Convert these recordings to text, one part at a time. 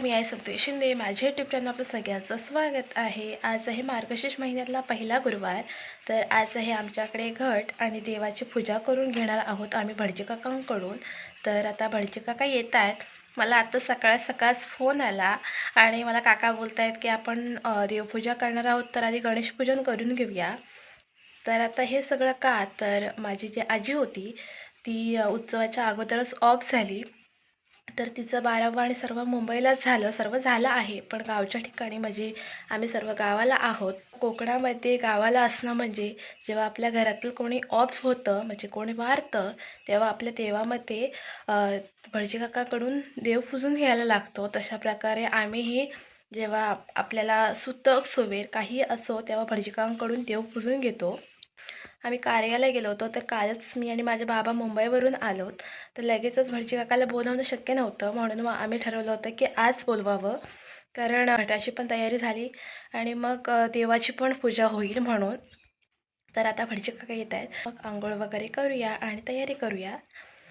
मी आहे संतोष शिंदे. माझ्या YouTube channel आपलं सगळ्यांचं स्वागत आहे. आज आहे मार्गशीर्ष महिन्यातला पहिला गुरुवार. तर आज आहे आमच्याकडे घट आणि देवाची पूजा करून घेणार आहोत आम्ही भटजी काकांकडून. तर आता भटजी काका येत आहेत. मला आता सकाळच फोन आला आणि मला काका बोलत आहेत की आपण देवपूजा करणार आहोत, तर आधी गणेशपूजन करून घेऊया. तर आता हे सगळं का, तर माझी जी आजी होती ती उत्सवाच्या अगोदरच ऑफ झाली. तर तिचं 12वा आणि सर्व मुंबईलाच सर्व झालं आहे. पण गावच्या ठिकाणी म्हणजे आम्ही सर्व गावाला आहोत. कोकणामध्ये गावाला असणं म्हणजे जेव्हा आपल्या घरातील कोणी ऑफ होतं, म्हणजे कोणी वारतं, तेव्हा आपल्या देवामध्ये भटजी काकाकडून देव पूजून घ्यायला लागतो. तशा प्रकारे आम्हीही जेव्हा आपल्याला सुतक सुवेर काही असो तेव्हा भटजी काकांकडून देव पूजून घेतो. आम्ही कार्याला गेलो होतो, तर कालच मी आणि माझे बाबा मुंबईवरून आलो. तर लगेचच भटजी काकाला बोलवणं शक्य नव्हतं, म्हणून मग आम्ही ठरवलं होतं की आज बोलवावं, कारण घटाची पण तयारी झाली आणि मग देवाची पण पूजा होईल म्हणून. तर आता भटजी काका येत आहेत, मग आंघोळ वगैरे करूया आणि तयारी करूया.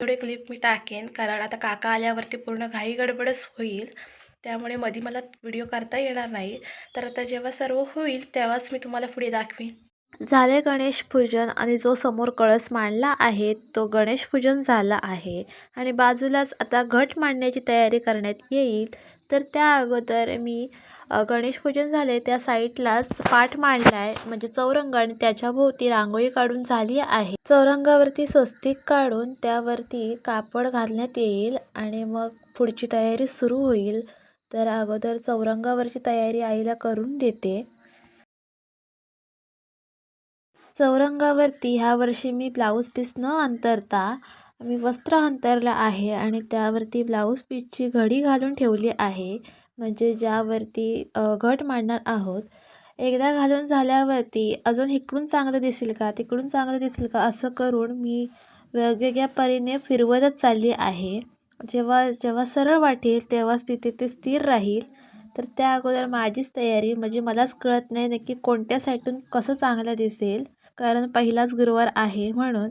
थोडे क्लिप मी टाकेन, कारण आता काका आल्यावरती पूर्ण घाई गडबडच होईल, त्यामुळे मध्ये मला व्हिडिओ करता येणार नाही. तर आता जेव्हा सर्व होईल तेव्हाच मी तुम्हाला पुढे दाखवीन. झाले गणेश पूजन आणि जो समोर कळस मांडला आहे तो गणेश पूजन झाला आहे आणि बाजूलाच आता घट मांडण्याची तयारी करण्यात येईल. तर त्या अगोदर मी गणेश पूजन झाले त्या साईडलाच पाठ मांडला आहे, म्हणजे चौरंग, आणि त्याच्याभोवती रांगोळी काढून झाली आहे. चौरंगावरती स्वस्तिक काढून त्यावरती कापड घालण्यात येईल आणि मग पुढची तयारी सुरू होईल. तर अगोदर चौरंगावरची तयारी आईला करून देते. चौरंगावरती ह्या वर्षी मी ब्लाऊज पीस न अंतरता मी वस्त्र अंतरलं आहे आणि त्यावरती ब्लाऊज पीसची घडी घालून ठेवली आहे, म्हणजे ज्यावरती घट मांडणार आहोत. एकदा घालून झाल्यावरती अजून इकडून चांगलं दिसेल का तिकडून चांगलं दिसेल का असं करून मी वेगवेगळ्या परीने फिरवतच चालली आहे. जेव्हा जेव्हा सरळ वाटेल तेव्हाच तिथे ते स्थिर राहील. तर त्या अगोदर माझीच तयारी, म्हणजे मलाच कळत नाही नक्की कोणत्या साईडून कसं चांगलं दिसेल, कारण पहिलाच गुरुवार आहे म्हणून.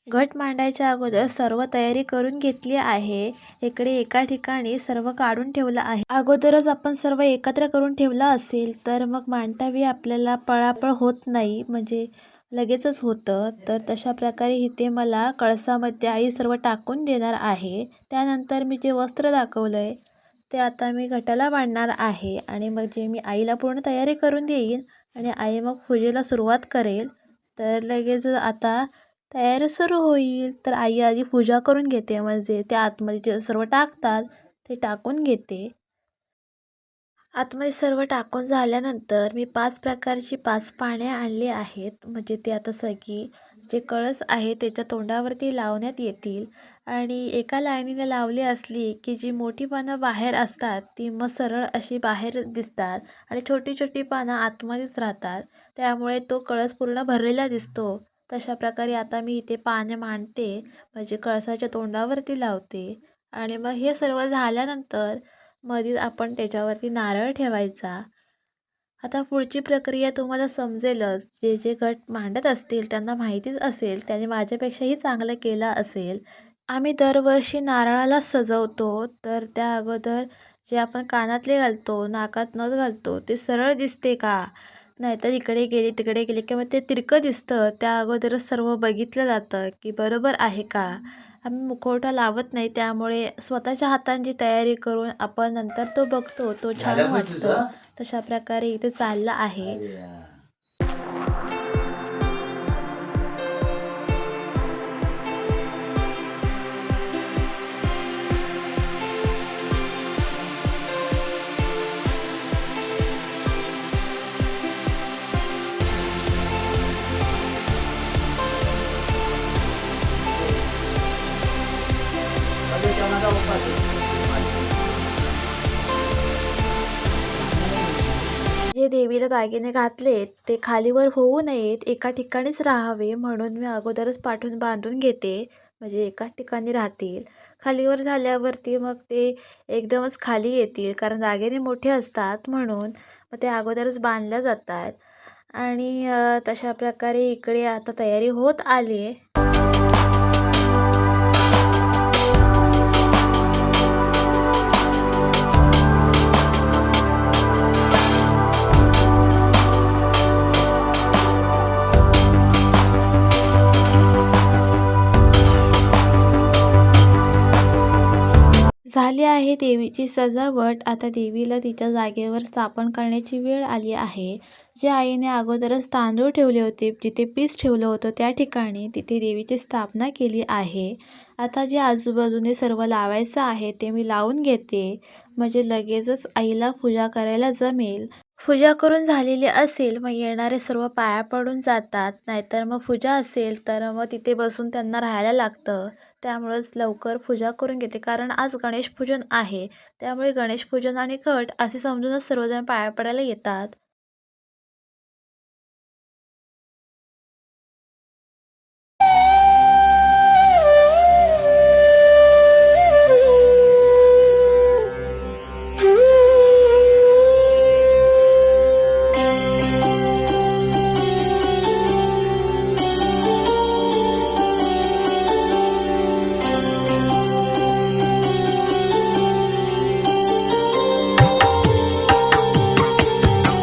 घट मांडायच्या अगोदर सर्व तयारी करून घेतली आहे. इकडे एका ठिकाणी सर्व काढून ठेवलं आहे. अगोदरच आपण सर्व एकत्र करून ठेवलं असेल तर मग मांडतावेळी आपल्याला पळापळ होत नाही, म्हणजे लगेचच होतं. तर तशा प्रकारे इथे मला कळसामध्ये आई सर्व टाकून देणार आहे. त्यानंतर मी जे वस्त्र दाखवलं आहे ते आता मी घटाला बांधणार आहे आणि मग जे मी आईला पूर्ण तयारी करून देईन आणि आई मग पूजेला सुरुवात करेल. तर लगेच आता तयारी सुरू होईल. तर आई आधी पूजा करून घेते, म्हणजे त्या आतमध्ये जे सर्व टाकतात ते टाकून घेते. आतमध्ये सर्व टाकून झाल्यानंतर मी 5 प्रकारची 5 पाने आणली आहेत, म्हणजे ते आता सगळी जे कळस आहे त्याच्या तोंडावरती लावण्यात येतील. आणि एका लाईनीने लावली असली की जी मोठी पानं बाहेर असतात ती मग सरळ अशी बाहेर दिसतात आणि छोटी छोटी पानं आतमध्येच राहतात, त्यामुळे तो कळस पूर्ण भरलेला दिसतो. तशा प्रकारे आता मी इथे पाने मांडते, म्हणजे कळसाच्या तोंडावरती लावते. आणि मग हे सर्व झाल्यानंतर मध्ये आपण त्याच्यावरती नारळ ठेवायचा. आता पुढची प्रक्रिया तुम्हाला समजेलच. जे जे गट मांडत असतील त्यांना माहितीच असेल, त्याने माझ्यापेक्षाही चांगलं केलं असेल. आम्ही दरवर्षी नारळाला सजवतो. तर त्या अगोदर जे आपण कानातले घालतो, नाकात नथ घालतो, ते सरळ दिसते का, नाहीतर इकडे गेले तिकडे गेले किंवा ते तिरकं दिसतं, त्या अगोदरच सर्व बघितलं जातं की बरोबर आहे का. आम्ही मुखवटा लावत नाही, त्यामुळे स्वतःच्या हातांची तयारी करून आपण नंतर तो बघतो, तो छान वाटतो. तशा प्रकारे इथे चाललं आहे. जे देवीला दागिने घातलेत ते खालीवर होऊ नयेत, एका ठिकाणीच राहावे, म्हणून मी अगोदरच पाठून बांधून घेते, म्हणजे एकाच ठिकाणी राहतील. खालीवर झाल्यावरती मग ते एकदमच खाली येतील, कारण दागिने मोठे असतात म्हणून मग ते अगोदरच बांधल्या जातात. आणि तशा प्रकारे इकडे आता तयारी होत आली आहे. झाली आहे देवीची सजावट. आता देवीला तिच्या जागेवर स्थापन करण्याची वेळ आली आहे. जे आईने अगोदरच तांदूळ ठेवले होते, जिथे पीस ठेवलं होतं त्या ठिकाणी तिथे देवीची स्थापना केली आहे. आता जे आजूबाजूने सर्व लावायचं आहे ते मी लावून घेते, म्हणजे लगेचच आईला पूजा करायला जमेल. पूजा करून झालेली असेल मग येणारे सर्व पाया पडून जातात, नाहीतर मग पूजा असेल तर मग तिथे बसून त्यांना राहायला लागतं. त्यामुळंच लवकर पूजा करून घेते, कारण आज गणेश पूजन आहे. त्यामुळे गणेश पूजन आणि घट असे समजूनच सर्वजण पाया पडायला येतात.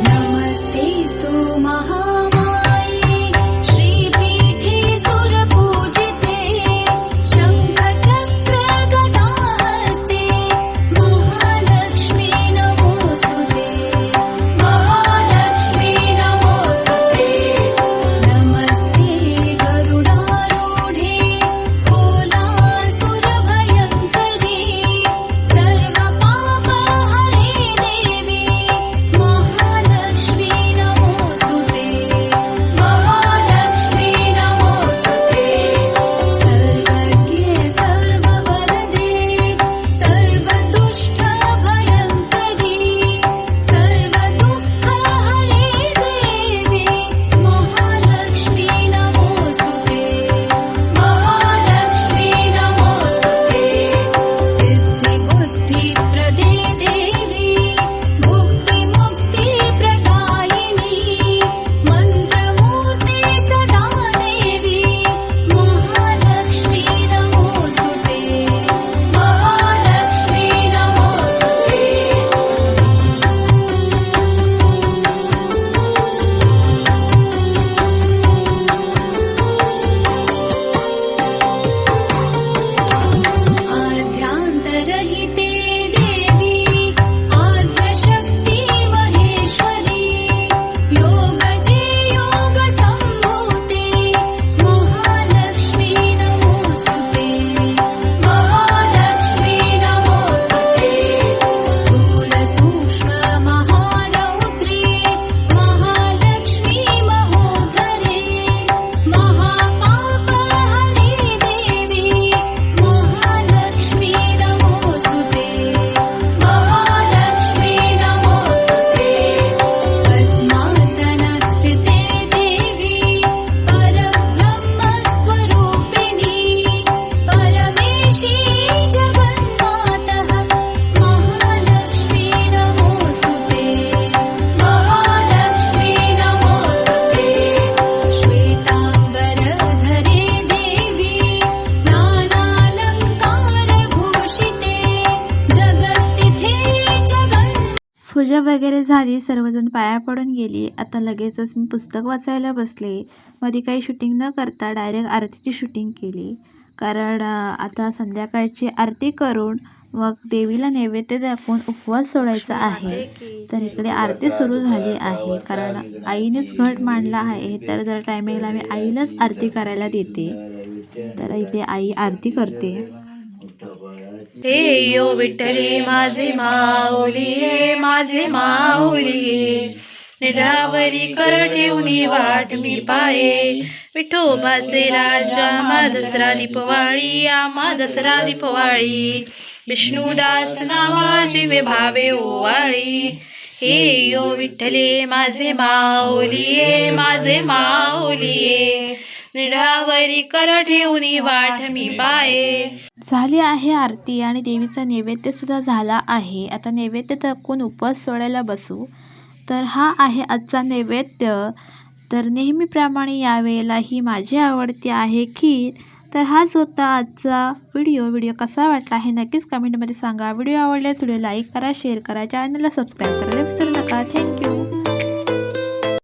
नमस्तेस्तु महामाये श्रीपीठे सुरपूजिते शङ्खचक्र गदाहस्ते महालक्ष्मी नमोस्तुते महालक्ष्मी नमोस्तुते नमस्ते गरुडारूढे कोलासुरभयङ्करी सर्वपापहरे देवी महालक्ष्मी नमोस्तुते महालक्ष्मी नमोस्तुते सर्वज्ञे सर्ववरदे सर्वदुष्टभयङ्करी सर्वदुःखहरे देवी महालक्ष्मी नमोस्तुते महालक्ष्मी नमोस्तुते सिद्धिबुद्धिप्रदे देवी मुक्तिमुक्तिप्रदायिनी मन्त्रमूर्ते सदा देवी महालक्ष्मी नमोस्तुते महालक्ष्मी नमोस्तुते आद्यान्तरहिते देवी आद्यशक्ति महेश्वरी योगजे योगसम्भूते महालक्ष्मी नमोस्तुते महालक्ष्मी नमोस्तुते स्थूलसूक्ष्ममहारौद्रे महालक्ष्मी महोदरे महापापहरे देवी महालक्ष्मी नमोस्तुते महालक्ष्मी नमोस्तुते पद्मासनस्थिते देवी परब्रह्मस्वरूपिणी परमेशी जगन्मातः महालक्ष्मी नमोस्तुते महालक्ष्मी नमोस्तुते श्वेताम्बरधरे देवी नानालङ्कारभूषिते जगस्थिते पूजा वगैरे झाली, सर्वजण पाया पडून गेली. आता लगेचच मी पुस्तक वाचायला बसले. मध्ये काही शूटिंग न करता डायरेक्ट आरतीची शूटिंग केली, कारण आता संध्याकाळची आरती करून मग देवीला नैवेद्य दाखवून उपवास सोडायचा आहे. तर इकडे आरती सुरू झाली आहे, कारण आईनेच घट मांडला आहे. तर दर टायमिंगला मी आईलाच आरती करायला देते. तर इथे आई आरती करते. हे यो विठ्ठले माझे माऊली माझे माऊली निरावरी कर ठेवणी वाट मी पाये विठोबाचे राजा मा दसरा दीपवाळी आम्हा दसरा दीपवाळी विष्णुदास नावाची वे भावे ओवाळी हे यो विठ्ठले माझे माऊली माझे माऊली निरावरी कर ठेवणी वाट मी पाये. झाली आहे आरती आणि देवीचा नैवेद्य सुद्धा झाला आहे. आता नैवेद्य दाखवून उपवास सोडायला बसू. तर हा आहे आजचा नैवेद्य. तर नेहमीप्रमाणे यावेळेलाही माझी आवडती आहे खीर. तर हाच होता आजचा व्हिडिओ कसा वाटला हे नक्कीच कमेंटमध्ये सांगा. व्हिडिओ आवडल्यास व्हिडिओ लाईक करा, शेअर करा, चॅनलला सबस्क्राईब करायला विसरू नका. थँक्यू.